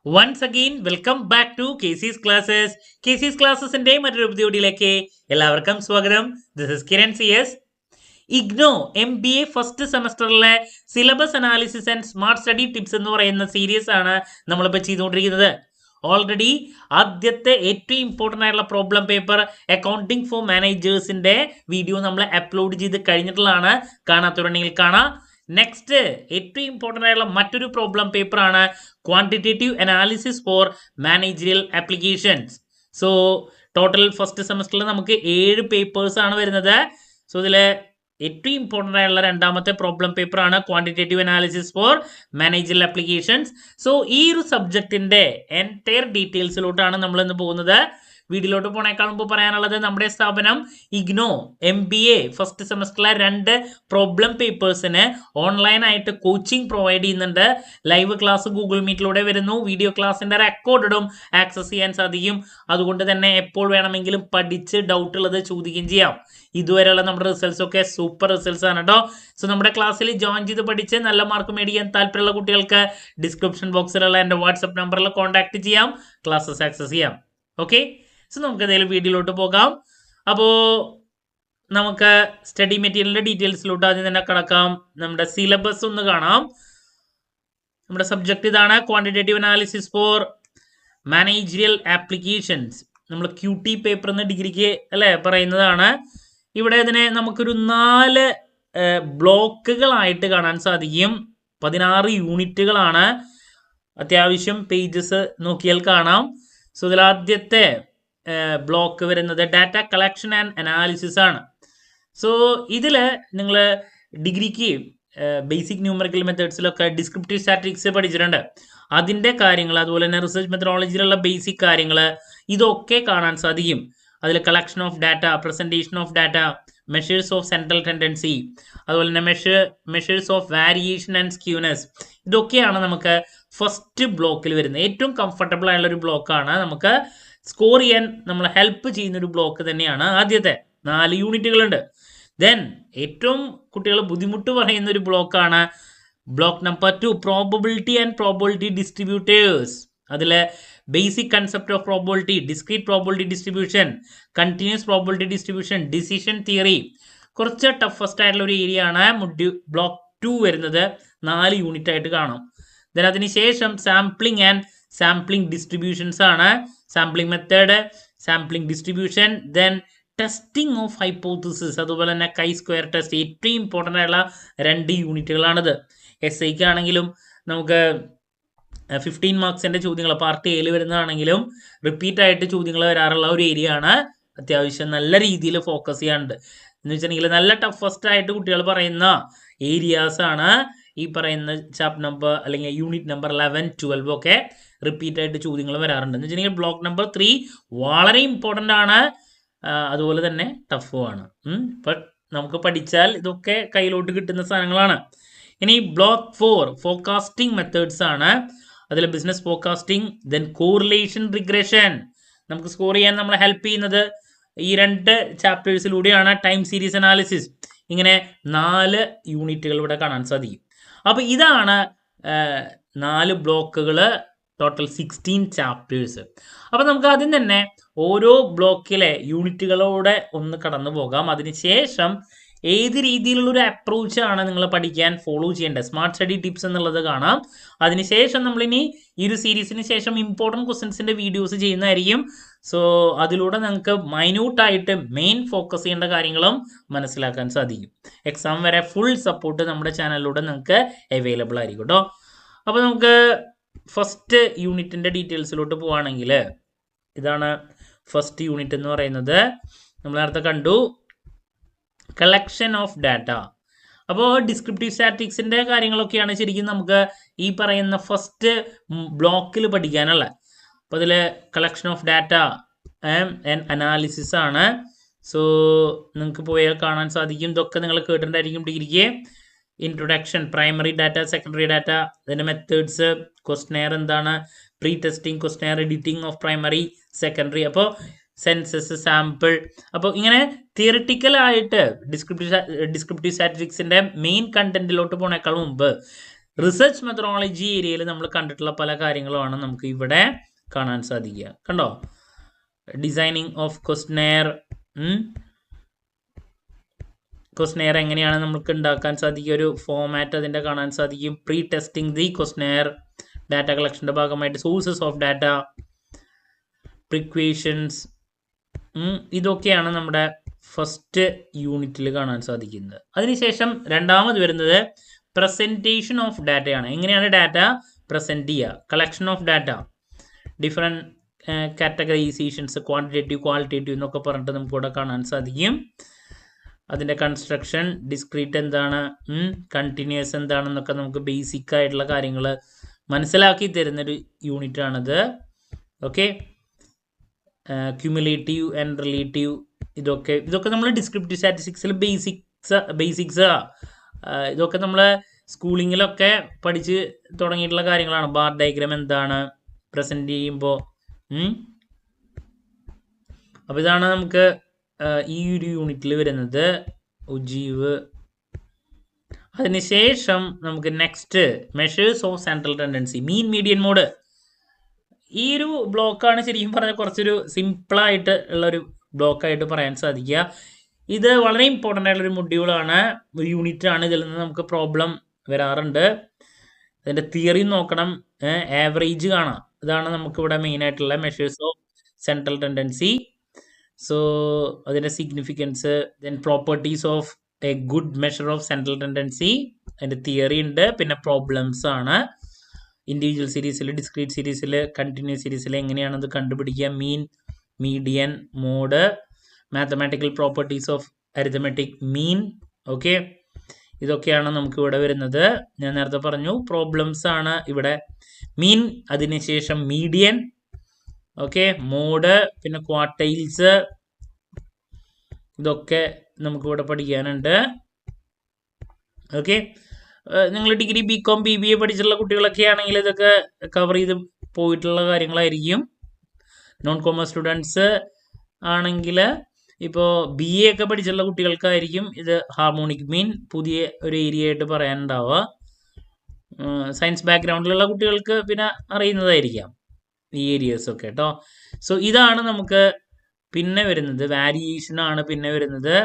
Once again, welcome back to KC's Classes. KC's Classesന്റെ മറ്റൊരു വീഡിയോയിലേക്ക് എല്ലാവർക്കും സ്വാഗതം. This is Kiran CS. IGNOU MBA first സെമസ്റ്ററിലെ syllabus analysis and smart study tips എന്ന് പറയുന്ന സീരീസ് ആണ് നമ്മളിപ്പോൾ ചെയ്തുകൊണ്ടിരിക്കുന്നത്. ഓൾറെഡി ആദ്യത്തെ ഏറ്റവും ഇമ്പോർട്ടൻ്റ് ആയിട്ടുള്ള പ്രോബ്ലം പേപ്പർ അക്കൗണ്ടിങ് ഫോർ മാനേജേഴ്സിന്റെ വീഡിയോ നമ്മൾ അപ്ലോഡ് ചെയ്ത് കഴിഞ്ഞിട്ടുള്ളതാണ്. കാണാത്തവരുണ്ടെങ്കിൽ കാണാം. നെക്സ്റ്റ് ഏറ്റവും ഇമ്പോർട്ടൻ്റ് ആയിട്ടുള്ള മറ്റൊരു പ്രോബ്ലം പേപ്പർ ആണ് quantitative analysis for managerial applications. So total first സെമസ്റ്ററിൽ നമുക്ക് 7 പേപ്പേഴ്സ് ആണ് വരുന്നത്. സോ ഇതിൽ ഏറ്റവും ഇമ്പോർട്ടൻ്റ് ആയിട്ടുള്ള രണ്ടാമത്തെ പ്രോബ്ലം പേപ്പർ ആണ് quantitative analysis for managerial applications. So ഈ ഒരു സബ്ജക്റ്റിന്റെ എൻറ്റയർ ഡീറ്റെയിൽസിലോട്ടാണ് നമ്മൾ ഇന്ന് പോകുന്നത്. വീഡിയോയിലോട്ട് പോണേക്കാൾ മുമ്പ് പറയാനുള്ളത്, നമ്മുടെ സ്ഥാപനം ഇഗ്നോ MBA ഫസ്റ്റ് സെമസ്റ്ററിലെ 2 പ്രോബ്ലം പേപ്പേഴ്സിന് ഓൺലൈനായിട്ട് കോച്ചിങ് പ്രൊവൈഡ് ചെയ്യുന്നുണ്ട്. ലൈവ് ക്ലാസ് ഗൂഗിൾ മീറ്റിലൂടെ വരുന്നു. വീഡിയോ ക്ലാസ്സിന്റെ റെക്കോർഡും ആക്സസ് ചെയ്യാൻ സാധിക്കും. അതുകൊണ്ട് തന്നെ എപ്പോൾ വേണമെങ്കിലും പഠിച്ച് ഡൗട്ട് ഉള്ളത് ചോദിക്കുകയും ചെയ്യാം. ഇതുവരെയുള്ള നമ്മുടെ റിസൾട്ട്സ് ഒക്കെ സൂപ്പർ റിസൾട്ട്സ് ആണ് കേട്ടോ. സോ നമ്മുടെ ക്ലാസ്സിൽ ജോയിൻ ചെയ്ത് പഠിച്ച് നല്ല മാർക്ക് മേടിക്കാൻ താല്പര്യമുള്ള കുട്ടികൾക്ക് ഡിസ്ക്രിപ്ഷൻ ബോക്സിലുള്ള എൻ്റെ വാട്സപ്പ് നമ്പറിൽ കോൺടാക്ട് ചെയ്യാം, ക്ലാസ്സസ് ആക്സസ് ചെയ്യാം. ഓക്കെ, സോ നമുക്ക് ഏതെങ്കിലും വീഡിയോയിലോട്ട് പോകാം. അപ്പോൾ നമുക്ക് സ്റ്റഡി മെറ്റീരിയലിൻ്റെ ഡീറ്റെയിൽസിലോട്ട് ആദ്യം തന്നെ കിടക്കാം. നമ്മുടെ സിലബസ് ഒന്ന് കാണാം. നമ്മുടെ സബ്ജക്റ്റ് ഇതാണ്, quantitative analysis for managerial applications. നമ്മൾ QT പേപ്പർ എന്ന് ഡിഗ്രിക്ക് അല്ലേ പറയുന്നതാണ്. ഇവിടെ ഇതിനെ നമുക്കൊരു 4 ബ്ലോക്കുകളായിട്ട് കാണാൻ സാധിക്കും. 16 യൂണിറ്റുകളാണ്. അത്യാവശ്യം പേജസ് നോക്കിയാൽ കാണാം. സോ ഇതിൽ ആദ്യത്തെ ബ്ലോക്ക് വരുന്നത് ഡാറ്റ കളക്ഷൻ ആൻഡ് അനാലിസിസ് ആണ്. സോ ഇതിൽ നിങ്ങൾ ഡിഗ്രിക്ക് ബേസിക് ന്യൂമറിക്കൽ മെത്തേഡ്സിലൊക്കെ ഡിസ്ക്രിപ്റ്റീവ് സ്റ്റാറ്റിസ്റ്റിക്സ് പഠിച്ചിട്ടുണ്ട്. അതിൻ്റെ കാര്യങ്ങൾ, അതുപോലെ തന്നെ റിസർച്ച് മെത്തഡോളജിയിലുള്ള ബേസിക് കാര്യങ്ങൾ, ഇതൊക്കെ കാണാൻ സാധിക്കും. അതിൽ collection of data, presentation of data, measures of central tendency, അതുപോലെ തന്നെ measures of variation and skewness, ഇതൊക്കെയാണ് നമുക്ക് ഫസ്റ്റ് ബ്ലോക്കിൽ വരുന്നത്. ഏറ്റവും കംഫർട്ടബിൾ ആയുള്ള ഒരു ബ്ലോക്കാണ്. നമുക്ക് സ്കോർ ചെയ്യാൻ നമ്മളെ ഹെൽപ്പ് ചെയ്യുന്ന ഒരു ബ്ലോക്ക് തന്നെയാണ്. ആദ്യത്തെ 4 യൂണിറ്റുകളുണ്ട്. ദെൻ ഏറ്റവും കുട്ടികൾ ബുദ്ധിമുട്ട് പറയുന്ന ഒരു ബ്ലോക്കാണ് block number 2, probability and probability distributors. അതിൽ basic concept of probability, discrete probability distribution, continuous probability distribution, decision theory. കുറച്ച് ടഫസ്റ്റ് ആയിട്ടുള്ള ഒരു ഏരിയ ആണ് ബ്ലോക്ക് 2 വരുന്നത്. 4 യൂണിറ്റ് ആയിട്ട് കാണാം. ദെൻ അതിനുശേഷം സാമ്പിളിംഗ് ആൻഡ് സാമ്പിളിംഗ് ഡിസ്ട്രിബ്യൂഷൻസ് ആണ്. Sampling method, sampling distribution, then testing of hypothesis, അതുപോലെ തന്നെ കൈ സ്ക്വയർ ടെസ്റ്റ്. ഏറ്റവും ഇമ്പോർട്ടൻ്റ് ആയിട്ടുള്ള 2 യൂണിറ്റുകളാണിത്. SIക്ക് ആണെങ്കിലും നമുക്ക് 15 മാർക്സിൻ്റെ ചോദ്യങ്ങൾ പാർട്ട് എയിൽ വരുന്നതാണെങ്കിലും റിപ്പീറ്റ് ആയിട്ട് ചോദ്യങ്ങൾ വരാറുള്ള ഒരു ഏരിയ ആണ്. അത്യാവശ്യം നല്ല രീതിയിൽ ഫോക്കസ് ചെയ്യാറുണ്ട്. എന്ന് വെച്ചിട്ടുണ്ടെങ്കിൽ നല്ല ടഫസ്റ്റ് ആയിട്ട് കുട്ടികൾ പറയുന്ന ഏരിയാസ് ആണ് ഈ പറയുന്ന ചാപ്റ്റർ നമ്പർ അല്ലെങ്കിൽ യൂണിറ്റ് നമ്പർ 11, 12 ഒക്കെ റിപ്പീറ്റ് ആയിട്ട് ചോദ്യങ്ങൾ വരാറുണ്ട്. എന്ന് വെച്ചിട്ടുണ്ടെങ്കിൽ ബ്ലോക്ക് നമ്പർ 3 വളരെ ഇമ്പോർട്ടൻ്റ് ആണ്, അതുപോലെ തന്നെ ടഫുമാണ്. ബട്ട് നമുക്ക് പഠിച്ചാൽ ഇതൊക്കെ കയ്യിലോട്ട് കിട്ടുന്ന സാധനങ്ങളാണ്. ഇനി ബ്ലോക്ക് 4 ഫോർകാസ്റ്റിംഗ് മെത്തേഡ്സ് ആണ്. അതിൽ business forecasting, then correlation regression. നമുക്ക് സ്കോർ ചെയ്യാൻ നമ്മളെ ഹെൽപ്പ് ചെയ്യുന്നത് ഈ 2 ചാപ്റ്റേഴ്സിലൂടെയാണ്. Time series analysis. ഇങ്ങനെ 4 യൂണിറ്റുകൾ ഇവിടെ കാണാൻ സാധിക്കും. അപ്പോൾ ഇതാണ് 4 ബ്ലോക്കുകൾ, ടോട്ടൽ 16 ചാപ്റ്റേഴ്സ്. അപ്പോൾ നമുക്ക് ആദ്യം തന്നെ ഓരോ ബ്ലോക്കിലെ യൂണിറ്റുകളോടെ ഒന്ന് കടന്നു പോകാം. അതിനുശേഷം ഏത് രീതിയിലുള്ളൊരു അപ്രോച്ചാണ് നിങ്ങൾ പഠിക്കാൻ ഫോളോ ചെയ്യേണ്ടത്, സ്മാർട്ട് സ്റ്റഡി ടിപ്സ് എന്നുള്ളത് കാണാം. അതിനുശേഷം നമ്മളിനി ഈ ഒരു സീരീസിന് ശേഷം ഇമ്പോർട്ടൻറ്റ് ക്വസ്റ്റ്യൻസിൻ്റെ വീഡിയോസ് ചെയ്യുന്നതായിരിക്കും. സോ അതിലൂടെ നിങ്ങൾക്ക് മൈന്യൂട്ടായിട്ട് മെയിൻ ഫോക്കസ് ചെയ്യേണ്ട കാര്യങ്ങളും മനസ്സിലാക്കാൻ സാധിക്കും. എക്സാം വരെ ഫുൾ സപ്പോർട്ട് നമ്മുടെ ചാനലിലൂടെ നിങ്ങൾക്ക് അവൈലബിൾ ആയിരിക്കും കേട്ടോ. അപ്പോൾ നമുക്ക് ഫസ്റ്റ് യൂണിറ്റിൻ്റെ ഡീറ്റെയിൽസിലോട്ട് പോവുകയാണെങ്കിൽ, ഇതാണ് ഫസ്റ്റ് യൂണിറ്റ് എന്ന് പറയുന്നത്. നമ്മൾ നേരത്തെ കണ്ടു കളക്ഷൻ ഓഫ് ഡാറ്റ. അപ്പോൾ ഡിസ്ക്രിപ്റ്റീവ് സ്റ്റാറ്റിസ്റ്റിക്സിൻ്റെ കാര്യങ്ങളൊക്കെയാണ് ശരിക്കും നമുക്ക് ഈ പറയുന്ന ഫസ്റ്റ് ബ്ലോക്കിൽ പഠിക്കാനുള്ളത്. അപ്പോൾ അതിൽ collection of data and analysis ആണ്. സോ നിങ്ങൾക്ക് പോയാൽ കാണാൻ സാധിക്കും. ഇതൊക്കെ നിങ്ങൾ കേട്ടിട്ടുണ്ടായിരിക്കും ഡിഗ്രിക്ക്. Introduction, primary data, secondary data, അതിൻ്റെ മെത്തേഡ്സ്, ക്വസ്റ്റനെയർ എന്താണ്, pre testing, questionnaire editing of primary, secondary, അപ്പോൾ സെൻസസ്, സാമ്പിൾ. അപ്പോൾ ഇങ്ങനെ തിയറിറ്റിക്കലായിട്ട് ഡിസ്ക്രിപ്റ്റീവ് സ്റ്റാറ്റിസ്റ്റിക്സിൻ്റെ മെയിൻ കണ്ടന്റിലോട്ട് പോണേക്കാൾ മുമ്പ് റിസർച്ച് മെത്തഡോളജി ഏരിയയിൽ നമ്മൾ കണ്ടിട്ടുള്ള പല കാര്യങ്ങളുമാണ് നമുക്ക് ഇവിടെ കാണാൻ സാധിക്കുക. കണ്ടോ, ഡിസൈനിങ് ഓഫ് ക്വസ്റ്റനെയർ, ക്വസ്റ്റനെയർ എങ്ങനെയാണ് നമുക്ക് ഉണ്ടാക്കാൻ സാധിക്കുക, ഒരു ഫോമാറ്റ് അതിൻ്റെ കാണാൻ സാധിക്കും. Pre testing the questionnaire, data കളക്ഷൻ്റെ ഭാഗമായിട്ട് സോഴ്സസ് ഓഫ് ഡാറ്റ, പ്രിക്വേഷൻസ്, ഇതൊക്കെയാണ് നമ്മുടെ ഫസ്റ്റ് യൂണിറ്റിൽ കാണാൻ സാധിക്കുന്നത്. അതിനുശേഷം രണ്ടാമത് വരുന്നത് പ്രസൻറ്റേഷൻ ഓഫ് ഡാറ്റയാണ്. എങ്ങനെയാണ് ഡാറ്റ പ്രസൻറ്റ് ചെയ്യുക, collection of data, different categorisations, quantitative qualitative എന്നൊക്കെ പറഞ്ഞിട്ട് നമുക്കിവിടെ കാണാൻ സാധിക്കും. അതിൻ്റെ കൺസ്ട്രക്ഷൻ, ഡിസ്ക്രീറ്റ് എന്താണ്, കണ്ടിന്യൂസ് എന്താണെന്നൊക്കെ നമുക്ക് ബേസിക് ആയിട്ടുള്ള കാര്യങ്ങൾ മനസ്സിലാക്കി തരുന്നൊരു യൂണിറ്റാണിത്. ഓക്കെ, ക്യുമുലേറ്റീവ് ആൻഡ് റിലേറ്റീവ്, ഇതൊക്കെ നമ്മൾ ഡിസ്ക്രിപ്റ്റീവ് സ്റ്റാറ്റിസ്റ്റിക്സിൽ ബേസിക്സ് ഇതൊക്കെ നമ്മൾ സ്കൂളിങ്ങിലൊക്കെ പഠിച്ച് തുടങ്ങിയിട്ടുള്ള കാര്യങ്ങളാണ്. ബാർ ഡയഗ്രാം എന്താണ് പ്രസൻറ്റ് ചെയ്യുമ്പോൾ. അപ്പോൾ ഇതാണ് നമുക്ക് ഈ ഒരു യൂണിറ്റിൽ വരുന്നത് ഉജീവ്. അതിനുശേഷം നമുക്ക് next measures of central tendency, mean median mode. ഈ ഒരു ബ്ലോക്കാണ് ശരിക്കും പറഞ്ഞാൽ കുറച്ചൊരു സിമ്പിളായിട്ട് ഉള്ളൊരു ബ്ലോക്കായിട്ട് പറയാൻ സാധിക്കുക. ഇത് വളരെ ഇമ്പോർട്ടൻ്റ് ആയിട്ടുള്ളൊരു മൊഡ്യൂളാണ്, ഒരു യൂണിറ്റാണ്. ഇതിൽ നിന്ന് നമുക്ക് പ്രോബ്ലം വരാറുണ്ട്. അതിൻ്റെ തിയറി നോക്കണം, ആവറേജ് കാണാം. ഇതാണ് നമുക്കിവിടെ മെയിനായിട്ടുള്ള measures of central tendency. So അതിൻ്റെ significance, then properties of a good measure of central tendency, അതിൻ്റെ തിയറി ഉണ്ട്. പിന്നെ പ്രോബ്ലംസ് ആണ്. ഇൻഡിവിജ്വൽ സീരീസിൽ, ഡിസ്ക്രീറ്റ് സീരീസിൽ, കണ്ടിന്യൂസ് സീരീസിൽ എങ്ങനെയാണ് അത് കണ്ടുപിടിക്കുക, mean, median, mode, mathematical properties of arithmetic mean. Okay, ഇതൊക്കെയാണ് നമുക്ക് ഇവിടെ വരുന്നത്. ഞാൻ നേരത്തെ പറഞ്ഞു പ്രോബ്ലംസ് ആണ് ഇവിടെ മീൻ, അതിനുശേഷം മീഡിയൻ, ഓക്കെ, മോഡ്, പിന്നെ ക്വാർട്ടൈൽസ്, ഇതൊക്കെ നമുക്കിവിടെ പഠിക്കാനുണ്ട്. ഓക്കെ, നിങ്ങൾ ഡിഗ്രി BCom BBA പഠിച്ചിട്ടുള്ള കുട്ടികളൊക്കെ ആണെങ്കിൽ ഇതൊക്കെ കവർ ചെയ്ത് പോയിട്ടുള്ള കാര്യങ്ങളായിരിക്കും. നോൺ കോമേഴ്സ് സ്റ്റുഡൻസ് ആണെങ്കിൽ ഇപ്പോൾ BA ഒക്കെ പഠിച്ചിട്ടുള്ള കുട്ടികൾക്കായിരിക്കും ഇത് ഹാർമോണിക് മീൻ പുതിയ ഒരു ഏരിയ ആയിട്ട് പറയാനുണ്ടാവുക. സയൻസ് ബാക്ക്ഗ്രൗണ്ടിലുള്ള കുട്ടികൾക്ക് പിന്നെ അറിയുന്നതായിരിക്കാം ഈ ഏരിയസൊക്കെ കേട്ടോ. സോ ഇതാണ് നമുക്ക് പിന്നെ വരുന്നത്, വാരിയേഷനാണ് പിന്നെ വരുന്നത്.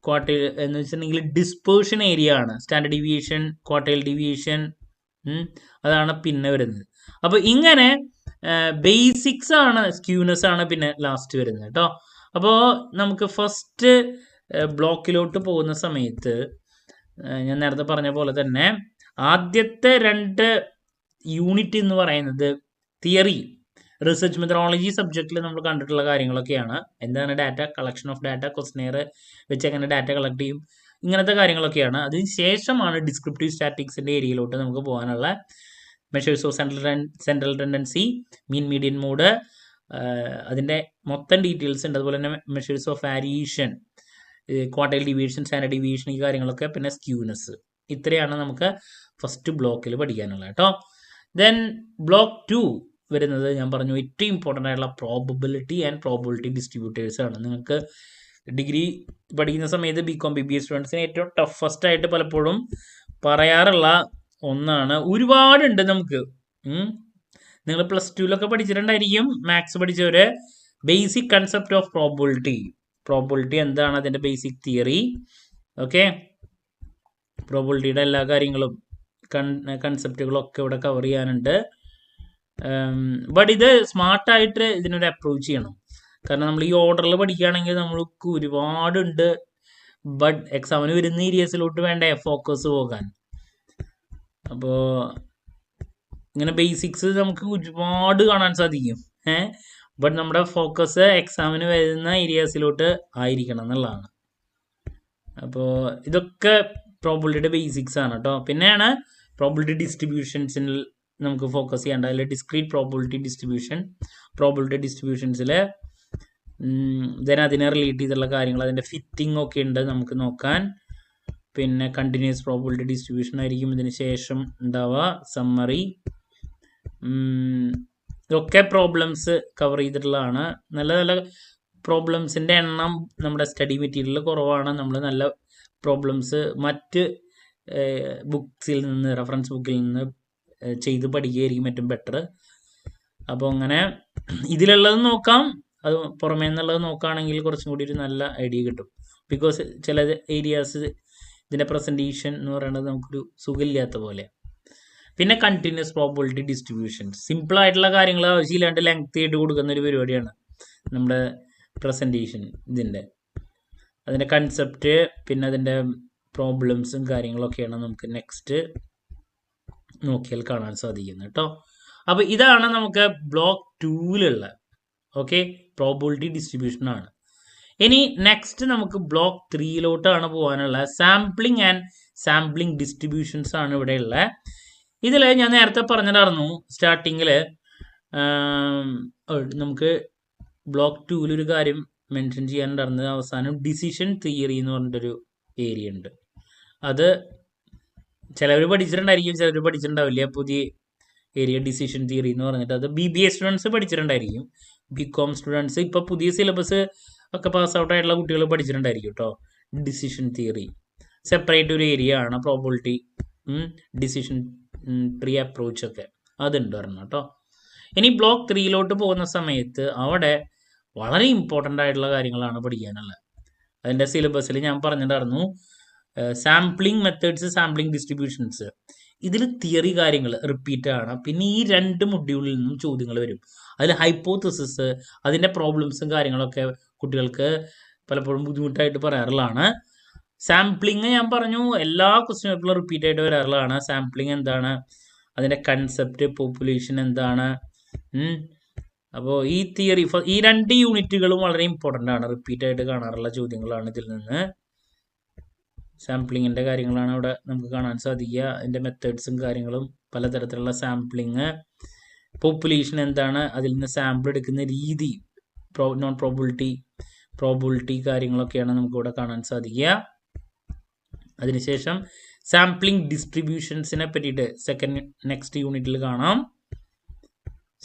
ക്വാർട്ടൈൽ എന്ന് വെച്ചിട്ടുണ്ടെങ്കിൽ ഡിസ്പേർഷൻ ഏരിയ ആണ്, സ്റ്റാൻഡേർഡ് ഡീവിയേഷൻ, ക്വാർട്ടൈൽ ഡീവിയേഷൻ, അതാണ് പിന്നെ വരുന്നത്. അപ്പോൾ ഇങ്ങനെ ബേസിക്സ് ആണ്, സ്ക്യൂനെസ് ആണ് പിന്നെ ലാസ്റ്റ് വരുന്നത് കേട്ടോ. അപ്പോൾ നമുക്ക് ഫസ്റ്റ് ബ്ലോക്കിലോട്ട് പോകുന്ന സമയത്ത് ഞാൻ നേരത്തെ പറഞ്ഞ പോലെ തന്നെ ആദ്യത്തെ 2 യൂണിറ്റ് എന്ന് പറയുന്നത് തിയറി, റിസർച്ച് മെത്തഡോളജി സബ്ജക്റ്റിൽ നമ്മൾ കണ്ടിട്ടുള്ള കാര്യങ്ങളൊക്കെയാണ്. എന്താണ് data, collection of data, questionnaire വെച്ച് എങ്ങനെ ഡാറ്റ കളക്ട് ചെയ്യും, ഇങ്ങനത്തെ കാര്യങ്ങളൊക്കെയാണ്. അതിന് ശേഷമാണ് ഡിസ്ക്രിപ്റ്റീവ് സ്റ്റാറ്റിക്സിൻ്റെ ഏരിയയിലോട്ട് നമുക്ക് പോകാനുള്ള measures of central tendency, mean median mode, അതിൻ്റെ മൊത്തം ഡീറ്റെയിൽസ് ഉണ്ട്. അതുപോലെ തന്നെ measures of variation, quartile deviation, standard deviation, ഈ കാര്യങ്ങളൊക്കെ, പിന്നെ സ്ക്യൂനെസ്. ഇത്രയാണ് നമുക്ക് ഫസ്റ്റ് ബ്ലോക്കിൽ പഠിക്കാനുള്ളത് കേട്ടോ. ദെൻ ബ്ലോക്ക് 2 വരുന്നത് ഞാൻ പറഞ്ഞു ഏറ്റവും ഇമ്പോർട്ടൻ്റ് ആയിട്ടുള്ള പ്രോബബിലിറ്റി ആൻഡ് പ്രോബബിലിറ്റി ഡിസ്ട്രിബ്യൂട്ടേഴ്സ് ആണ്. നിങ്ങൾക്ക് ഡിഗ്രി പഠിക്കുന്ന സമയത്ത് BCom BBA സ്റ്റുഡൻസിന് ഏറ്റവും ടഫസ്റ്റ് ആയിട്ട് പലപ്പോഴും പറയാറുള്ള ഒന്നാണ്. ഒരുപാടുണ്ട് നമുക്ക്. നിങ്ങൾ +2 പഠിച്ചിട്ടുണ്ടായിരിക്കും, മാത്സ് പഠിച്ചവർ, ബേസിക് കൺസെപ്റ്റ് ഓഫ് പ്രോബബിലിറ്റി എന്താണ്, അതിൻ്റെ ബേസിക് തിയറി. ഓക്കെ, പ്രോബബിലിറ്റിയുടെ എല്ലാ കാര്യങ്ങളും കൺസെപ്റ്റുകളൊക്കെ ഇവിടെ കവർ ചെയ്യാനുണ്ട്. ബട്ട് ഇത് സ്മാർട്ടായിട്ട് ഇതിനൊരു അപ്രോച്ച് ചെയ്യണം. കാരണം നമ്മൾ ഈ ഓർഡറിൽ പഠിക്കുകയാണെങ്കിൽ നമ്മൾക്ക് ഒരുപാടുണ്ട്. ബട്ട് എക്സാമിന് വരുന്ന ഏരിയസിലോട്ട് വേണ്ട ഫോക്കസ് പോകാൻ. അപ്പോൾ ഇങ്ങനെ ബേസിക്സ് നമുക്ക് ഒരുപാട് കാണാൻ സാധിക്കും. ബട്ട് നമ്മുടെ ഫോക്കസ് എക്സാമിന് വരുന്ന ഏരിയാസിലോട്ട് ആയിരിക്കണം എന്നുള്ളതാണ്. അപ്പോൾ ഇതൊക്കെ പ്രോബബിലിറ്റിയുടെ ബേസിക്സ് ആണ് കേട്ടോ. പിന്നെയാണ് പ്രോബബിലിറ്റി ഡിസ്ട്രിബ്യൂഷൻസിൽ നമുക്ക് ഫോക്കസ് ചെയ്യേണ്ട. അതിൽ ഡിസ്ക്രീറ്റ് പ്രോബബിലിറ്റി ഡിസ്ട്രിബ്യൂഷൻസിൽ ദെൻ അതിനെ റിലേറ്റ് ചെയ്തുള്ള കാര്യങ്ങൾ, അതിൻ്റെ ഫിറ്റിംഗ് ഒക്കെ ഉണ്ട് നമുക്ക് നോക്കാൻ. പിന്നെ കണ്ടിന്യൂസ് പ്രോബബിലിറ്റി ഡിസ്ട്രിബ്യൂഷൻ ആയിരിക്കും ഇതിന് ശേഷം ഉണ്ടാവുക, സമ്മറി. ഇതൊക്കെ പ്രോബ്ലംസ് കവർ ചെയ്തിട്ടുള്ളതാണ്. നല്ല നല്ല പ്രോബ്ലംസിൻ്റെ എണ്ണം നമ്മുടെ സ്റ്റഡി മെറ്റീരിയലിൽ കുറവാണ്. നമ്മൾ നല്ല പ്രോബ്ലംസ് മറ്റ് ബുക്സിൽ നിന്ന് റെഫറൻസ് ബുക്കിൽ നിന്ന് ചെയ്ത് പഠിക്കുകയായിരിക്കും ഏറ്റവും ബെറ്റർ. അപ്പോൾ അങ്ങനെ ഇതിലുള്ളത് നോക്കാം, അത് പുറമേ നിന്നുള്ളത് നോക്കുകയാണെങ്കിൽ കുറച്ചും കൂടി ഒരു നല്ല ഐഡിയ കിട്ടും. ബിക്കോസ് ചില ഏരിയാസ് ഇതിൻ്റെ പ്രസൻറ്റേഷൻ എന്ന് പറയുന്നത് നമുക്കൊരു സുഖമില്ലാത്ത പോലെ. പിന്നെ കണ്ടിന്യൂസ് പ്രോബബിലിറ്റി ഡിസ്ട്രിബ്യൂഷൻ, സിമ്പിളായിട്ടുള്ള കാര്യങ്ങൾ ആവശ്യമില്ലാണ്ട് ലെങ്ത് ആയിട്ട് കൊടുക്കുന്ന ഒരു പരിപാടിയാണ് നമ്മുടെ പ്രസൻറ്റേഷൻ. അതിൻ്റെ കൺസെപ്റ്റ് പിന്നെ അതിൻ്റെ പ്രോബ്ലംസും കാര്യങ്ങളൊക്കെയാണ് നമുക്ക് നെക്സ്റ്റ് നോക്കിയാൽ കാണാൻ സാധിക്കുന്നത് കേട്ടോ. അപ്പോൾ ഇതാണ് നമുക്ക് ബ്ലോക്ക് 2-ലുള്ള പ്രോബബിലിറ്റി ഡിസ്ട്രിബ്യൂഷൻ ആണ്. ഇനി നെക്സ്റ്റ് നമുക്ക് ബ്ലോക്ക് 3-ലോട്ടാണ് പോകാനുള്ള. സാമ്പിളിംഗ് ആൻഡ് സാമ്പിളിംഗ് ഡിസ്ട്രിബ്യൂഷൻസ് ആണ് ഇവിടെയുള്ള. ഇതിൽ ഞാൻ നേരത്തെ പറഞ്ഞിട്ടായിരുന്നു സ്റ്റാർട്ടിങ്ങിൽ നമുക്ക് ബ്ലോക്ക് 2-ലൊരു കാര്യം മെൻഷൻ ചെയ്യാനുണ്ടായിരുന്നത് അവസാനം ഡിസിഷൻ തിയറി എന്ന് പറഞ്ഞിട്ടൊരു ഏരിയ ഉണ്ട്. അത് ചിലവർ പഠിച്ചിട്ടുണ്ടായിരിക്കും, ചിലവർ പഠിച്ചിട്ടുണ്ടാവില്ല. പുതിയ ഏരിയ ഡിസിഷൻ തിയറി എന്ന് പറഞ്ഞിട്ട് അത് BBA സ്റ്റുഡൻസ് പഠിച്ചിട്ടുണ്ടായിരിക്കും. BCom സ്റ്റുഡൻസ് ഇപ്പോൾ പുതിയ സിലബസ് ഒക്കെ പാസ് ഔട്ട് ആയിട്ടുള്ള കുട്ടികൾ പഠിച്ചിട്ടുണ്ടായിരിക്കും കേട്ടോ. ഡിസിഷൻ തിയറി സെപ്പറേറ്റ് ഒരു ഏരിയ ആണ്. പ്രോബബിലിറ്റി ഡിസിഷൻ ട്രീ അപ്രോച്ച് ഒക്കെ അതുണ്ട് പറഞ്ഞു കേട്ടോ. ഇനി ബ്ലോക്ക് 3-ലോട്ട് പോകുന്ന സമയത്ത് അവിടെ വളരെ ഇമ്പോർട്ടൻ്റ് ആയിട്ടുള്ള കാര്യങ്ങളാണ് പഠിക്കാനുള്ളത്. അതിൻ്റെ സിലബസിൽ ഞാൻ പറഞ്ഞിട്ടുണ്ടായിരുന്നു സാമ്പിളിംഗ് മെത്തേഡ്സ്, സാമ്പിളിംഗ് ഡിസ്ട്രിബ്യൂഷൻസ്. ഇതിൽ തിയറി കാര്യങ്ങൾ റിപ്പീറ്റ് ആണ്. പിന്നെ ഈ 2 മൊഡ്യൂളിൽ നിന്നും ചോദ്യങ്ങൾ വരും. അതിൽ ഹൈപ്പോത്തസിസ്, അതിൻ്റെ പ്രോബ്ലംസും കാര്യങ്ങളൊക്കെ കുട്ടികൾക്ക് പലപ്പോഴും ബുദ്ധിമുട്ടായിട്ട് പറയാറുള്ളതാണ്. സാമ്പിളിങ് ഞാൻ പറഞ്ഞു എല്ലാ ക്വസ്റ്റ്യൻ പേപ്പറിലും റിപ്പീറ്റ് ആയിട്ട് വരാറുള്ളതാണ്. സാമ്പിളിങ് എന്താണ്, അതിൻ്റെ കൺസെപ്റ്റ്, പോപ്പുലേഷൻ എന്താണ്. അപ്പോൾ ഈ തിയറി ഈ 2 യൂണിറ്റുകളും വളരെ ഇമ്പോർട്ടൻ്റ് ആണ്. റിപ്പീറ്റ് ആയിട്ട് കാണാറുള്ള ചോദ്യങ്ങളാണ് ഇതിൽ നിന്ന്. സാമ്പിളിങ്ങിൻ്റെ കാര്യങ്ങളാണ് അവിടെ നമുക്ക് കാണാൻ സാധിക്കുക. അതിൻ്റെ മെത്തേഡ്സും കാര്യങ്ങളും, പലതരത്തിലുള്ള സാമ്പിളിങ്, പോപ്പുലേഷൻ എന്താണ്, അതിൽ നിന്ന് സാമ്പിൾ എടുക്കുന്ന രീതി, നോൺ പ്രോബബിലിറ്റി കാര്യങ്ങളൊക്കെയാണ് നമുക്കിവിടെ കാണാൻ സാധിക്കുക. അതിനുശേഷം സാമ്പിളിംഗ് ഡിസ്ട്രിബ്യൂഷൻസിനെ പറ്റിയിട്ട് നെക്സ്റ്റ് യൂണിറ്റിൽ കാണാം.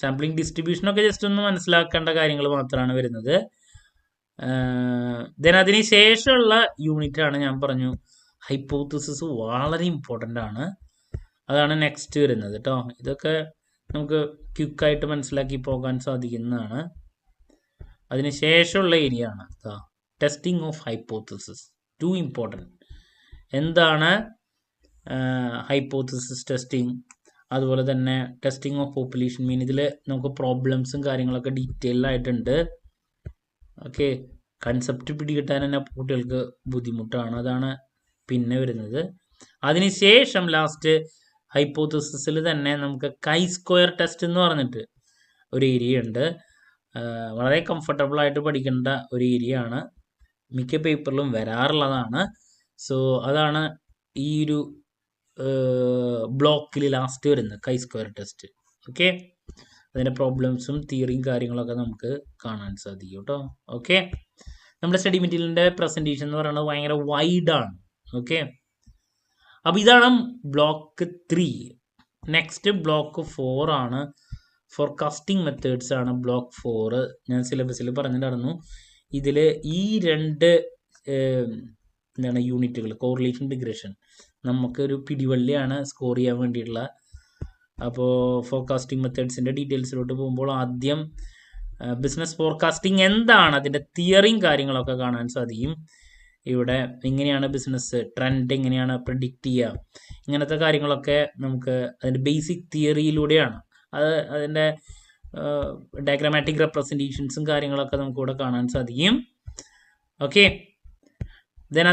സാമ്പിളിംഗ് ഡിസ്ട്രിബ്യൂഷനൊക്കെ ജസ്റ്റ് ഒന്ന് മനസ്സിലാക്കേണ്ട കാര്യങ്ങൾ മാത്രമാണ് വരുന്നത്. അതിന് ശേഷമുള്ള യൂണിറ്റ് ആണ് ഞാൻ പറഞ്ഞു ഹൈപ്പോത്തസിസ് വളരെ ഇമ്പോർട്ടൻ്റ് ആണ്. അതാണ് നെക്സ്റ്റ് വരുന്നത് കേട്ടോ. ഇതൊക്കെ നമുക്ക് ക്വിക്കായിട്ട് മനസ്സിലാക്കി പോകാൻ സാധിക്കുന്നതാണ്. അതിന് ശേഷമുള്ള ഏരിയ ആണ് testing of hypothesis. Too important. എന്താണ് ഹൈപ്പോത്തസിസ് ടെസ്റ്റിംഗ്, അതുപോലെ തന്നെ ടെസ്റ്റിംഗ് ഓഫ് പോപ്പുലേഷൻ മീൻ. ഇതിൽ നമുക്ക് പ്രോബ്ലംസും കാര്യങ്ങളൊക്കെ ഡീറ്റെയിൽ ആയിട്ടുണ്ട്. കൺസെപ്റ്റ് പിടികിട്ടാൻ തന്നെ കുട്ടികൾക്ക് ബുദ്ധിമുട്ടാണ്. അതാണ് പിന്നെ വരുന്നത്. അതിനുശേഷം ലാസ്റ്റ് ഹൈപ്പോത്തസിസിൽ തന്നെ നമുക്ക് chi-square ടെസ്റ്റ് എന്ന് പറഞ്ഞിട്ട് ഒരു ഏരിയ ഉണ്ട്. വളരെ കംഫർട്ടബിൾ ആയിട്ട് പഠിക്കേണ്ട ഒരു ഏരിയ ആണ്. മിക്ക പേപ്പറിലും വരാറുള്ളതാണ്. സോ അതാണ് ഈ ഒരു ബ്ലോക്കിൽ ലാസ്റ്റ് വരുന്നത് chi-square ടെസ്റ്റ്. അതിൻ്റെ പ്രോബ്ലംസും തിയറിയും കാര്യങ്ങളൊക്കെ നമുക്ക് കാണാൻ സാധിക്കും കേട്ടോ. നമ്മുടെ സ്റ്റഡി മെറ്റീരിയലിൻ്റെ പ്രസൻറ്റേഷൻ എന്ന് പറയുന്നത് ഭയങ്കര വൈഡാണ്. അപ്പോൾ ഇതാണ് ബ്ലോക്ക് 3. നെക്സ്റ്റ് ബ്ലോക്ക് 4 ആണ്. ഫോർകാസ്റ്റിംഗ് മെത്തേഡ്സ് ആണ് ബ്ലോക്ക് 4. ഞാൻ സിലബസിൽ പറഞ്ഞിട്ടുണ്ടായിരുന്നു. ഇതിൽ ഈ 2 യൂണിറ്റുകൾ, കോറിലേഷൻ, റിഗ്രഷൻ, നമുക്കൊരു പിടിവള്ളിയാണ് സ്കോർ ചെയ്യാൻ വേണ്ടിയിട്ടുള്ള. അപ്പോൾ ഫോർകാസ്റ്റിംഗ് മെത്തേഡ്സിൻ്റെ ഡീറ്റെയിൽസിലോട്ട് പോകുമ്പോൾ ആദ്യം ബിസിനസ് ഫോർകാസ്റ്റിംഗ് എന്താണ്, അതിൻ്റെ തിയറിയും കാര്യങ്ങളൊക്കെ കാണാൻ സാധിക്കും. ഇവിടെ എങ്ങനെയാണ് ബിസിനസ് ട്രെൻഡ് എങ്ങനെയാണ് പ്രെഡിക്റ്റ് ചെയ്യുക, ഇങ്ങനത്തെ കാര്യങ്ങളൊക്കെ നമുക്ക് അതിൻ്റെ ബേസിക് തിയറിയിലൂടെയാണ്. അതിൻ്റെ ഡയഗ്രാമാറ്റിക് റെപ്രസെൻറ്റേഷൻസും കാര്യങ്ങളൊക്കെ നമുക്കിവിടെ കാണാൻ സാധിക്കും.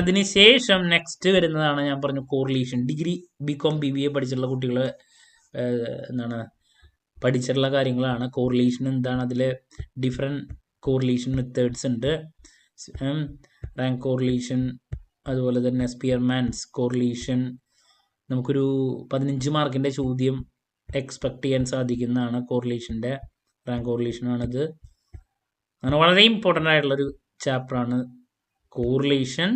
അതിന് ശേഷം നെക്സ്റ്റ് വരുന്നതാണ് ഞാൻ പറഞ്ഞു കോറിലേഷൻ. ഡിഗ്രി BCom BBA പഠിച്ചിട്ടുള്ള കുട്ടികൾ പഠിച്ചിട്ടുള്ള കാര്യങ്ങളാണ്. കോറിലേഷൻ എന്താണ്, അതിൽ ഡിഫറെൻറ്റ് കോറിലേഷൻ മെത്തേഡ്സ് ഉണ്ട്. റാങ്ക് കോറിലേഷൻ, അതുപോലെ തന്നെ സ്പിയർമാൻസ് കോറിലേഷൻ. നമുക്കൊരു 15 മാർക്കിൻ്റെ ചോദ്യം എക്സ്പെക്ട് ചെയ്യാൻ സാധിക്കുന്നതാണ് കോറിലേഷൻ്റെ. റാങ്ക് കോറിലേഷനാണിത്. അങ്ങനെ വളരെ ഇമ്പോർട്ടൻ്റ് ആയിട്ടുള്ളൊരു ചാപ്റ്ററാണ് കോറിലേഷൻ.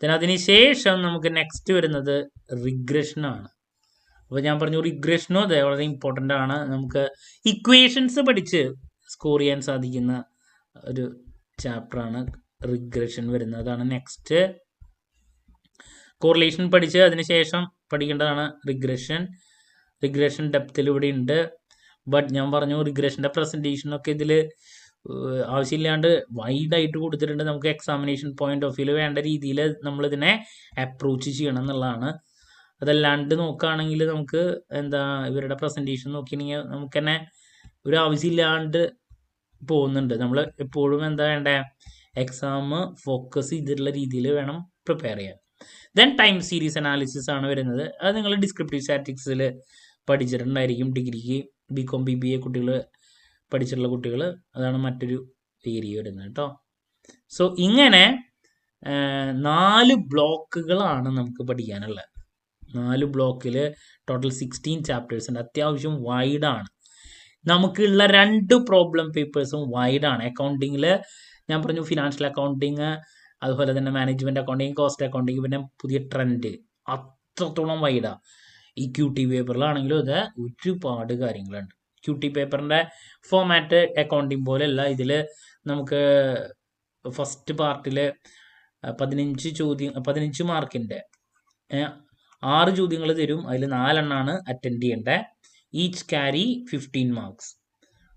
അതിന് ശേഷം നമുക്ക് നെക്സ്റ്റ് വരുന്നത് റിഗ്രഷനാണ്. അപ്പോൾ ഞാൻ പറഞ്ഞു റിഗ്രഷനും അതെ വളരെ ഇമ്പോർട്ടൻ്റ് ആണ്. നമുക്ക് ഇക്വേഷൻസ് പഠിച്ച് സ്കോർ ചെയ്യാൻ സാധിക്കുന്ന ഒരു ചാപ്റ്ററാണ് റിഗ്രഷൻ വരുന്നത്. അതാണ് നെക്സ്റ്റ്. കോറിലേഷൻ പഠിച്ച് അതിനുശേഷം പഠിക്കേണ്ടതാണ് റിഗ്രഷൻ ഡെപ്തിൽ ഇവിടെ ഉണ്ട്. ബട്ട് ഞാൻ പറഞ്ഞു റിഗ്രഷൻ്റെ പ്രസൻറ്റേഷനൊക്കെ ഇതിൽ ആവശ്യമില്ലാണ്ട് വൈഡായിട്ട് കൊടുത്തിട്ടുണ്ട്. നമുക്ക് എക്സാമിനേഷൻ പോയിന്റ് ഓഫ് വ്യൂവിൽ വേണ്ട രീതിയിൽ നമ്മളിതിനെ അപ്രോച്ച് ചെയ്യണം എന്നുള്ളതാണ്. അതല്ലാണ്ട് നോക്കുകയാണെങ്കിൽ നമുക്ക് ഇവരുടെ പ്രസൻറ്റേഷൻ നോക്കിയിട്ടുണ്ടെങ്കിൽ നമുക്ക് തന്നെ ഒരു ആവശ്യമില്ലാണ്ട് പോകുന്നുണ്ട്. നമ്മൾ എപ്പോഴും വേണ്ടേ, എക്സാം ഫോക്കസ് ചെയ്തിട്ടുള്ള രീതിയിൽ വേണം പ്രിപ്പയർ ചെയ്യാൻ. ദെൻ ടൈം സീരീസ് അനാലിസിസ് ആണ് വരുന്നത്. അത് നിങ്ങൾ ഡിസ്ക്രിപ്റ്റീവ് സ്റ്റാറ്റിക്സിൽ പഠിച്ചിട്ടുണ്ടായിരിക്കും. ഡിഗ്രിക്ക് BCom BBA കുട്ടികൾ പഠിച്ചിട്ടുള്ള കുട്ടികൾ, അതാണ് മറ്റൊരു ഏരിയ വരുന്നത് കേട്ടോ. സോ ഇങ്ങനെ 4 ബ്ലോക്കുകളാണ് നമുക്ക് പഠിക്കാനുള്ളത്. 4 ബ്ലോക്കിൽ ടോട്ടൽ 16 ചാപ്റ്റേഴ്സ് ഉണ്ട്. അത്യാവശ്യം വൈഡാണ്. നമുക്കുള്ള 2 പ്രോബ്ലം പേപ്പേഴ്സും വൈഡാണ്. അക്കൗണ്ടിങ്ങിൽ ഞാൻ പറഞ്ഞു ഫിനാൻഷ്യൽ അക്കൗണ്ടിങ്, അതുപോലെ തന്നെ മാനേജ്മെൻറ്റ് അക്കൗണ്ടിങ്, കോസ്റ്റ് അക്കൗണ്ടിങ്, പിന്നെ പുതിയ ട്രെൻഡ്, അത്രത്തോളം വൈഡാണ്. ഈ QT പേപ്പറിലാണെങ്കിലും ഇത് ഒരുപാട് കാര്യങ്ങളുണ്ട്. QT പേപ്പറിൻ്റെ ഫോമാറ്റ് അക്കൗണ്ടിങ് പോലെയല്ല. ഇതിൽ നമുക്ക് ഫസ്റ്റ് പാർട്ടിൽ 15 മാർക്കിൻ്റെ 6 ചോദ്യങ്ങൾ തരും. അതിൽ 4 എണ്ണമാണ് അറ്റൻഡ് ചെയ്യേണ്ടത്. Each carry 15 marks.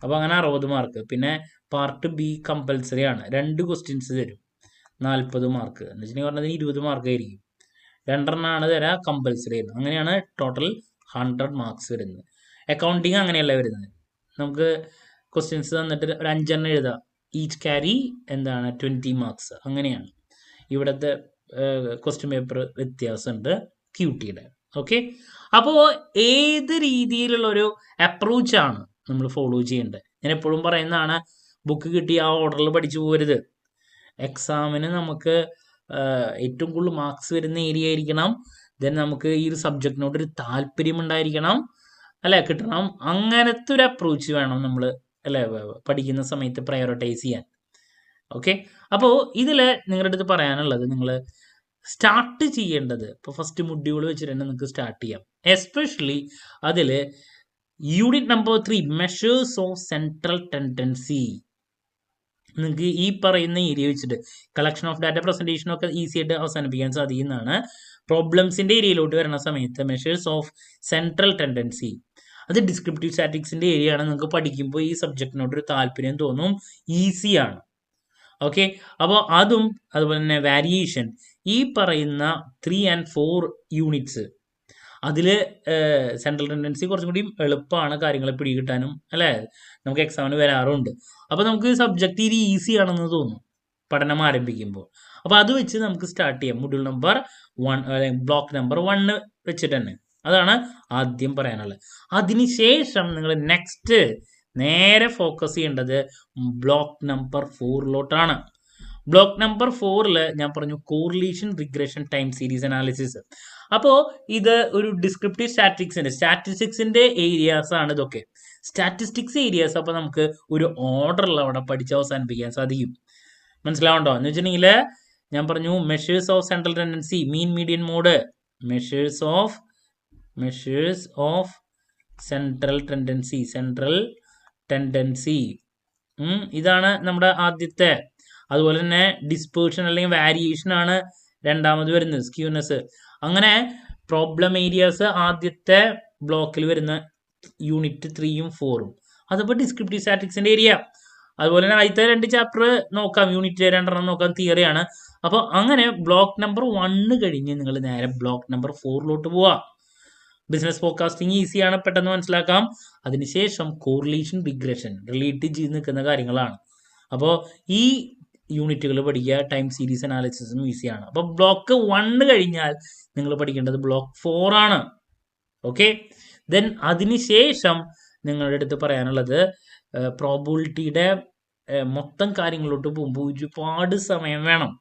അപ്പോൾ അങ്ങനെ 60 മാർക്ക്. പിന്നെ പാർട്ട് B കമ്പൽസറി ആണ്. 2 ക്വസ്റ്റ്യൻസ് തരും, 40 മാർക്ക്. എന്ന് വെച്ചിട്ടുണ്ടെങ്കിൽ പറഞ്ഞതിന് 20 മാർക്ക് ആയിരിക്കും. 2 എണ്ണമാണ് തരാം, കമ്പൽസറി ആയിരുന്നു. അങ്ങനെയാണ് ടോട്ടൽ 100 മാർക്സ് വരുന്നത്. അക്കൗണ്ടിങ് അങ്ങനെയല്ല വരുന്നത്. നമുക്ക് ക്വസ്റ്റ്യൻസ് തന്നിട്ട് ഒരു 5 എണ്ണം എഴുതാം. Each carry 20 marks. അങ്ങനെയാണ് ഇവിടുത്തെ ക്വസ്റ്റ്യൻ പേപ്പർ വ്യത്യാസമുണ്ട് QTയുടെ. ഓക്കെ, അപ്പോൾ ഏത് രീതിയിലുള്ളൊരു അപ്രോച്ചാണ് നമ്മൾ ഫോളോ ചെയ്യേണ്ടത്? ഞാൻ എപ്പോഴും പറയുന്നതാണ്, ബുക്ക് കിട്ടി ആ ഓർഡറിൽ പഠിച്ചു പോകരുത്. എക്സാമിന് നമുക്ക് ഏറ്റവും കൂടുതൽ മാർക്സ് വരുന്ന ഏരിയ ആയിരിക്കണം. ദെൻ നമുക്ക് ഈ ഒരു സബ്ജക്റ്റിനോടൊരു താല്പര്യം ഉണ്ടായിരിക്കണം, അല്ലേ, കിട്ടണം. അങ്ങനത്തെ ഒരു അപ്രോച്ച് വേണം നമ്മൾ, അല്ലേ, പഠിക്കുന്ന സമയത്ത് പ്രയോറിറ്റൈസ് ചെയ്യാൻ. ഓക്കെ, അപ്പോൾ ഇതിൽ നിങ്ങളുടെ അടുത്ത് പറയാനുള്ളത്, നിങ്ങൾ സ്റ്റാർട്ട് ചെയ്യേണ്ടത് ഇപ്പോൾ ഫസ്റ്റ് മൊഡ്യൂൾ വെച്ചിട്ട് തന്നെ നിങ്ങൾക്ക് സ്റ്റാർട്ട് ചെയ്യാം. എസ്പെഷ്യലി അതിൽ unit number 3 measures of central tendency. നിങ്ങൾക്ക് ഈ പറയുന്ന ഏരിയ വെച്ചിട്ട് കളക്ഷൻ ഓഫ് ഡാറ്റ, പ്രസന്റേഷനൊക്കെ ഈസി ആയിട്ട് അവസാനിപ്പിക്കാൻ സാധിക്കുന്നതാണ്. പ്രോബ്ലംസിൻ്റെ ഏരിയയിലോട്ട് വരുന്ന സമയത്ത് മെഷേഴ്സ് ഓഫ് സെൻട്രൽ ടെൻഡൻസി, അത് ഡിസ്ക്രിപ്റ്റീവ് സ്റ്റാറ്റിക്സിൻ്റെ ഏരിയ ആണ്. നിങ്ങൾക്ക് പഠിക്കുമ്പോൾ ഈ സബ്ജക്റ്റിനോടൊരു താല്പര്യം തോന്നും, ഈസിയാണ്. ഓക്കെ, അപ്പോൾ അതും അതുപോലെ തന്നെ വാരിയേഷൻ, ഈ പറയുന്ന 3 and 4 യൂണിറ്റ്സ്, അതിൽ സെൻട്രൽ ടെൻഡൻസി കുറച്ചും കൂടി എളുപ്പമാണ് കാര്യങ്ങൾ പിടികിട്ടാനും, അല്ലേ, നമുക്ക് എക്സാമിന് വരാറുണ്ട്. അപ്പോൾ നമുക്ക് സബ്ജക്റ്റ് ഇത് ഈസി ആണെന്ന് തോന്നും പഠനം ആരംഭിക്കുമ്പോൾ. അപ്പോൾ അത് വെച്ച് നമുക്ക് സ്റ്റാർട്ട് ചെയ്യാം. മൊഡ്യൂൾ നമ്പർ 1, ബ്ലോക്ക് നമ്പർ 1 വെച്ചിട്ട് തന്നെ. അതാണ് ആദ്യം പറയാനുള്ളത്. അതിനുശേഷം നിങ്ങൾ നെക്സ്റ്റ് നേരെ ഫോക്കസ് ചെയ്യേണ്ടത് ബ്ലോക്ക് നമ്പർ 4ലോട്ടാണ്. ബ്ലോക്ക് നമ്പർ 4ൽ ഞാൻ പറഞ്ഞു correlation, regression, time series analysis. അപ്പോൾ ഇത് ഒരു ഡിസ്ക്രിപ്റ്റീവ് സ്റ്റാറ്റിസ്റ്റിക്സിന്റെ ഏരിയാസ് ആണ് ഇതൊക്കെ. സ്റ്റാറ്റിസ്റ്റിക്സ് ഏരിയാസ് അപ്പോൾ നമുക്ക് ഒരു ഓർഡറിൽ അവിടെ പഠിച്ച് അവസാനിപ്പിക്കാൻ സാധിക്കും. മനസ്സിലാവണ്ടോ? എന്ന് വെച്ചിട്ടുണ്ടെങ്കിൽ ഞാൻ പറഞ്ഞു measures of central tendency, mean median mode, measures of central tendency, ഇതാണ് നമ്മുടെ ആദ്യത്തെ. അതുപോലെ തന്നെ ഡിസ്പേർഷൻ അല്ലെങ്കിൽ വാരിയേഷൻ ആണ് രണ്ടാമത് വരുന്നത്, സ്ക്യൂനെസ്. അങ്ങനെ പ്രോബ്ലം ഏരിയാസ് ആദ്യത്തെ ബ്ലോക്കിൽ വരുന്ന യൂണിറ്റ് 3ഉം 4ഉം. അതിപ്പോൾ ഡിസ്ക്രിപ്റ്റീവ് സ്റ്റാറ്റിക്സിന്റെ ഏരിയ. അതുപോലെ തന്നെ ആദ്യത്തെ 2 ചാപ്റ്റർ നോക്കാം, യൂണിറ്റ് 2 നോക്കാം, തിയറിയാണ്. അപ്പോൾ അങ്ങനെ ബ്ലോക്ക് നമ്പർ 1 കഴിഞ്ഞ് നിങ്ങൾ നേരെ ബ്ലോക്ക് നമ്പർ 4ലോട്ട് പോവാം. ബിസിനസ് ഫോർകാസ്റ്റിംഗ് ഈസിയാണ്, പെട്ടെന്ന് മനസ്സിലാക്കാം. അതിനുശേഷം കോറിലേഷൻ, റിഗ്രഷൻ റിലേറ്റ് ചെയ്ത് നിൽക്കുന്ന കാര്യങ്ങളാണ്. അപ്പോൾ ഈ യൂണിറ്റുകൾ പഠിക്കുക. ടൈം സീരീസ് അനാലിസിസും ഈസിയാണ്. അപ്പോൾ ബ്ലോക്ക് 1 കഴിഞ്ഞാൽ നിങ്ങൾ പഠിക്കേണ്ടത് ബ്ലോക്ക് 4 ആണ്. ഓക്കെ, ദെൻ അതിനുശേഷം നിങ്ങളുടെ അടുത്ത് പറയാനുള്ളത് പ്രോബിലിറ്റിയുടെ മൊത്തം കാര്യങ്ങളിലോട്ട് പോകുമ്പോൾ ഒരുപാട് സമയം വേണം.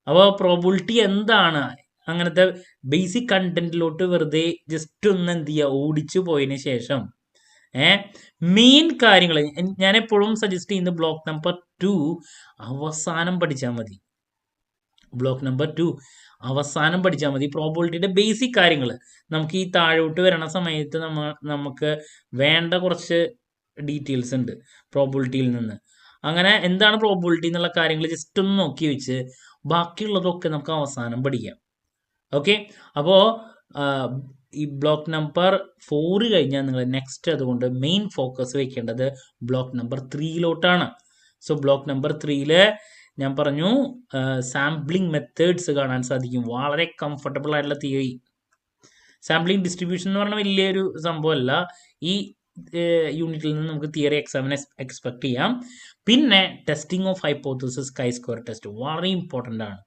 അപ്പോൾ പ്രോബിലിറ്റി എന്താണ്, അങ്ങനത്തെ ബേസിക് കണ്ടന്റിലോട്ട് വെറുതെ ജസ്റ്റ് ഒന്ന് എന്ത് ചെയ്യുക, ഓടിച്ചു പോയതിന് ശേഷം മെയിൻ കാര്യങ്ങൾ ഞാൻ എപ്പോഴും സജസ്റ്റ് ചെയ്യുന്ന ബ്ലോക്ക് നമ്പർ 2 അവസാനം പഠിച്ചാൽ മതി. പ്രോബിലിറ്റിയുടെ ബേസിക് കാര്യങ്ങൾ നമുക്ക് ഈ താഴോട്ട് വരണ സമയത്ത് നമുക്ക് വേണ്ട കുറച്ച് ഡീറ്റെയിൽസ് ഉണ്ട് പ്രോബിലിറ്റിയിൽ നിന്ന്. അങ്ങനെ എന്താണ് പ്രോബിലിറ്റി എന്നുള്ള കാര്യങ്ങൾ ജസ്റ്റ് ഒന്ന് നോക്കി വെച്ച് ബാക്കിയുള്ളതൊക്കെ നമുക്ക് അവസാനം പഠിക്കാം. ഓക്കെ, അപ്പോൾ ഈ ബ്ലോക്ക് നമ്പർ 4 കഴിഞ്ഞാൽ നിങ്ങൾ നെക്സ്റ്റ് അതുകൊണ്ട് മെയിൻ ഫോക്കസ് വെക്കേണ്ടത് block number 3 so block number 3 ഞാൻ പറഞ്ഞു സാമ്പിളിംഗ് മെത്തേഡ്സ് കാണാൻ സാധിക്കും. വളരെ കംഫർട്ടബിൾ ആയിട്ടുള്ള തിയറി. സാമ്പിളിംഗ് ഡിസ്ട്രിബ്യൂഷൻ എന്ന് പറഞ്ഞാൽ വലിയൊരു സംഭവമല്ല. ഈ യൂണിറ്റിൽ നിന്ന് നമുക്ക് തിയറി എക്സാമിന് എക്സ്പെക്ട് ചെയ്യാം. പിന്നെ testing of hypothesis chi square test വളരെ ഇമ്പോർട്ടൻ്റ് ആണ്.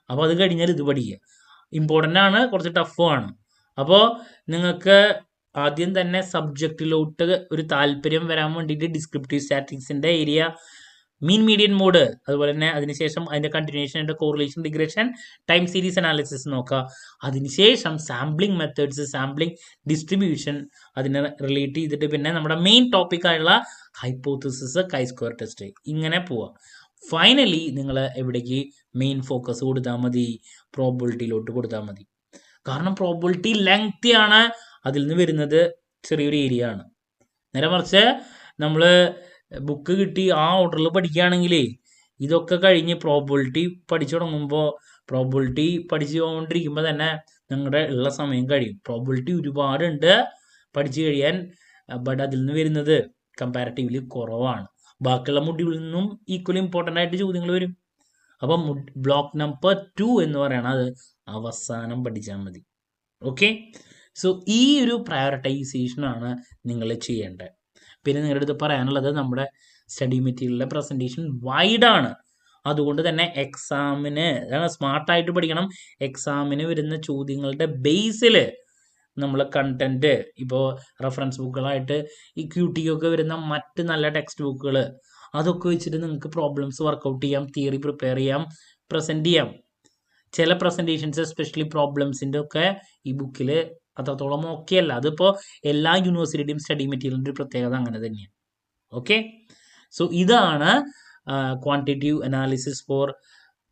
അപ്പോൾ അത് കഴിഞ്ഞാൽ ഇത് പഠിക്കുക. ഇമ്പോർട്ടൻ്റ് ആണ്, കുറച്ച് ടഫുമാണ്. അപ്പോൾ നിങ്ങൾക്ക് ആദ്യം തന്നെ സബ്ജക്റ്റിലോട്ട് ഒരു താല്പര്യം വരാൻ വേണ്ടിയിട്ട് ഡിസ്ക്രിപ്റ്റീവ് സ്റ്റാറ്റിക്സിൻ്റെ ഏരിയ, മീൻ മീഡിയൻ മോഡ്, അതുപോലെ തന്നെ അതിനുശേഷം അതിൻ്റെ കണ്ടിന്യൂഷൻ, അതിൻ്റെ correlation, regression, time series analysis നോക്കുക. അതിനുശേഷം സാമ്പിളിംഗ് മെത്തേഡ്സ്, സാമ്പിളിംഗ് ഡിസ്ട്രിബ്യൂഷൻ അതിനെ റിലേറ്റ് ചെയ്തിട്ട് പിന്നെ നമ്മുടെ മെയിൻ ടോപ്പിക്കായുള്ള ഹൈപ്പോത്തസിസ്, കൈ സ്ക്വയർ ടെസ്റ്റ്, ഇങ്ങനെ പോവാം. ഫൈനലി നിങ്ങൾ എവിടേക്ക് മെയിൻ ഫോക്കസ് കൊടുത്താൽ മതി? പ്രോബിലിറ്റിയിലോട്ട് കൊടുത്താൽ മതി. കാരണം പ്രോബിലിറ്റി ലെങ്തി ആണ്, അതിൽ നിന്ന് വരുന്നത് ചെറിയൊരു ഏരിയ ആണ്. നേരെ മറിച്ച് നമ്മൾ ബുക്ക് കിട്ടി ആ ഓർഡറിൽ പഠിക്കുകയാണെങ്കിലേ ഇതൊക്കെ കഴിഞ്ഞ് പ്രോബിലിറ്റി പഠിച്ചു തുടങ്ങുമ്പോൾ, പ്രോബിലിറ്റി പഠിച്ചുകൊണ്ടിരിക്കുമ്പോൾ തന്നെ നിങ്ങളുടെ ഉള്ള സമയം കഴിയും. പ്രോബിലിറ്റി ഒരുപാടുണ്ട് പഠിച്ചു കഴിയാൻ, ബട്ട് അതിൽ നിന്ന് വരുന്നത് കമ്പാരിറ്റീവ്ലി കുറവാണ്. ബാക്കിയുള്ള മൊഡ്യൂളിൽ നിന്നും ഈക്വലി ഇമ്പോർട്ടൻ്റ് ആയിട്ട് ചോദ്യങ്ങൾ വരും. അപ്പം ബ്ലോക്ക് നമ്പർ 2 എന്ന് പറയണത് അവസാനം പഠിച്ചാൽ മതി. ഓക്കെ, സോ ഈ ഒരു പ്രയോറിറ്റൈസേഷനാണ് നിങ്ങൾ ചെയ്യേണ്ടത്. പിന്നെ നിങ്ങളുടെ അടുത്ത് പറയാനുള്ളത്, നമ്മുടെ സ്റ്റഡി മെറ്റീരിയലിലെ പ്രസൻറ്റേഷൻ വൈഡാണ്. അതുകൊണ്ട് തന്നെ എക്സാമിന് സ്മാർട്ടായിട്ട് പഠിക്കണം. എക്സാമിന് വരുന്ന ചോദ്യങ്ങളുടെ ബേസിൽ നമ്മൾ കണ്ടന്റ്, ഇപ്പോൾ റെഫറൻസ് ബുക്കുകളായിട്ട് ഈ QT ഒക്കെ വരുന്ന മറ്റ് നല്ല ടെക്സ്റ്റ് ബുക്കുകൾ, അതൊക്കെ വെച്ചിട്ട് നിങ്ങൾക്ക് പ്രോബ്ലംസ് വർക്കൗട്ട് ചെയ്യാം, തിയറി പ്രിപ്പയർ ചെയ്യാം, പ്രസൻറ്റ് ചെയ്യാം. ചില പ്രസൻറ്റേഷൻസ് എസ്പെഷ്യലി പ്രോബ്ലംസിൻ്റെ ഒക്കെ ഈ ബുക്കിൽ അത്രത്തോളം ഓക്കെ അല്ല. അതിപ്പോൾ എല്ലാ യൂണിവേഴ്സിറ്റിയുടെയും സ്റ്റഡി മെറ്റീരിയലിൻ്റെ ഒരു പ്രത്യേകത അങ്ങനെ തന്നെയാണ്. ഓക്കെ, സോ ഇതാണ് quantitative analysis for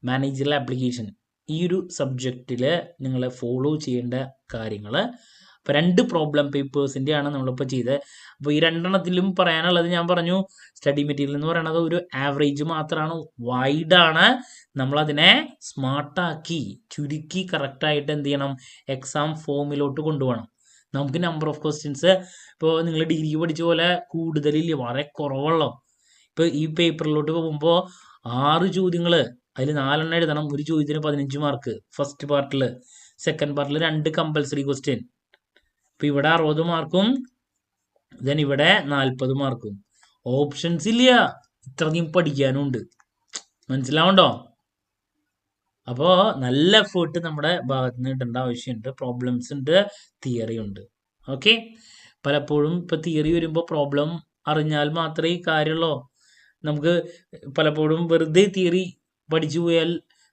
managerial application. ഈ ഒരു സബ്ജക്റ്റിൽ നിങ്ങൾ ഫോളോ ചെയ്യേണ്ട കാര്യങ്ങൾ. അപ്പോൾ 2 പ്രോബ്ലം പേപ്പേഴ്സിൻ്റെയാണ് നമ്മളിപ്പോൾ ചെയ്തത്. അപ്പോൾ ഈ 2 പറയാനുള്ളത് ഞാൻ പറഞ്ഞു, സ്റ്റഡി മെറ്റീരിയൽ എന്ന് പറയുന്നത് ഒരു ആവറേജ് മാത്രമാണ്, വൈഡാണ്. നമ്മളതിനെ സ്മാർട്ടാക്കി ചുരുക്കി കറക്റ്റായിട്ട് എന്ത് ചെയ്യണം, എക്സാം ഫോമിലോട്ട് കൊണ്ടുപോകണം. നമുക്ക് നമ്പർ ഓഫ് ക്വസ്റ്റ്യൻസ് ഇപ്പോൾ നിങ്ങൾ ഡിഗ്രി പഠിച്ച പോലെ കൂടുതലില്ല, വളരെ കുറവുള്ളൂ. ഇപ്പോൾ ഈ പേപ്പറിലോട്ട് പോകുമ്പോൾ 6 ചോദ്യങ്ങൾ, അതിൽ 4 എഴുതണം. ഒരു ചോദ്യത്തിന് 15 മാർക്ക് ഫസ്റ്റ് പാർട്ടിൽ. സെക്കൻഡ് പാർട്ടിൽ 2 കമ്പൽസറി ക്വസ്റ്റ്യൻ. ഇപ്പോൾ ഇവിടെ 60 മാർക്കും ദെൻ ഇവിടെ 40 മാർക്കും. ഓപ്ഷൻസ് ഇല്ല, ഇത്രയും പഠിക്കാനുണ്ട്. മനസ്സിലാവുണ്ടോ? അപ്പോൾ നല്ല എഫേർട്ട് നമ്മുടെ ഭാഗത്ത് നിന്ന് ഇടേണ്ട ആവശ്യമുണ്ട്. പ്രോബ്ലംസ് ഉണ്ട്, തിയറി ഉണ്ട്. ഓക്കെ, പലപ്പോഴും ഇപ്പോൾ തിയറി വരുമ്പോൾ പ്രോബ്ലം അറിഞ്ഞാൽ മാത്രമേ കാര്യമുള്ളൂ. നമുക്ക് പലപ്പോഴും വെറുതെ തിയറി പഠിച്ചു പോയാൽ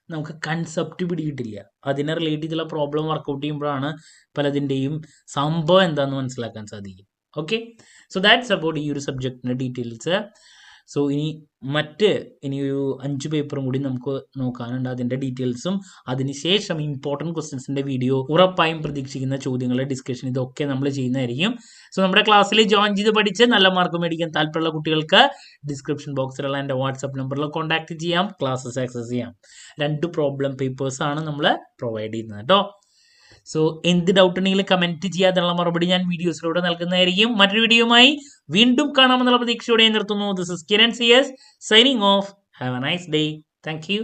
നമുക്ക് കൺസെപ്റ്റ് പിടികിട്ടില്ല. അതിനെ റിലേറ്റ് ചെയ്തുള്ള പ്രോബ്ലം വർക്കൗട്ട് ചെയ്യുമ്പോഴാണ് പലതിൻ്റെയും സംഭവം എന്താണെന്ന് മനസ്സിലാക്കാൻ സാധിക്കും. ഓക്കെ, സോ ദാറ്റ്സ് അബൌട്ട് ഈ ഒരു സബ്ജക്റ്റിൻ്റെ ഡീറ്റെയിൽസ്. സോ ഇനി ഒരു 5 പേപ്പറും കൂടി നമുക്ക് നോക്കാനുണ്ട്. അതിൻ്റെ ഡീറ്റെയിൽസും അതിനുശേഷം ഇമ്പോർട്ടൻറ്റ് ക്വസ്റ്റ്യൻസിൻ്റെ വീഡിയോ, ഉറപ്പായും പ്രതീക്ഷിക്കുന്ന ചോദ്യങ്ങളുടെ ഡിസ്കഷൻ, ഇതൊക്കെ നമ്മൾ ചെയ്യുന്നതായിരിക്കും. സോ നമ്മുടെ ക്ലാസ്സിൽ ജോയിൻ ചെയ്ത് പഠിച്ച് നല്ല മാർക്ക് മേടിക്കാൻ താല്പര്യമുള്ള കുട്ടികൾക്ക് ഡിസ്ക്രിപ്ഷൻ ബോക്സിലുള്ള എൻ്റെ വാട്സപ്പ് നമ്പറിൽ കോൺടാക്ട് ചെയ്യാം, ക്ലാസ്സസ് ആക്സസ് ചെയ്യാം. 2 പ്രോബ്ലം പേപ്പേഴ്സാണ് നമ്മൾ പ്രൊവൈഡ് ചെയ്യുന്നത് കേട്ടോ. സോ എന്ത് ഡൗട്ട് ഉണ്ടെങ്കിലും കമൻറ്റ് ചെയ്യാതെയുള്ള മറുപടി ഞാൻ വീഡിയോസിലൂടെ നൽകുന്നതായിരിക്കും. മറ്റൊരു വീഡിയോയുമായി വീണ്ടും കാണാമെന്നുള്ള പ്രതീക്ഷയോടെ നിർത്തുന്നു. This is Kiran CS signing off. Have a nice day. Thank U.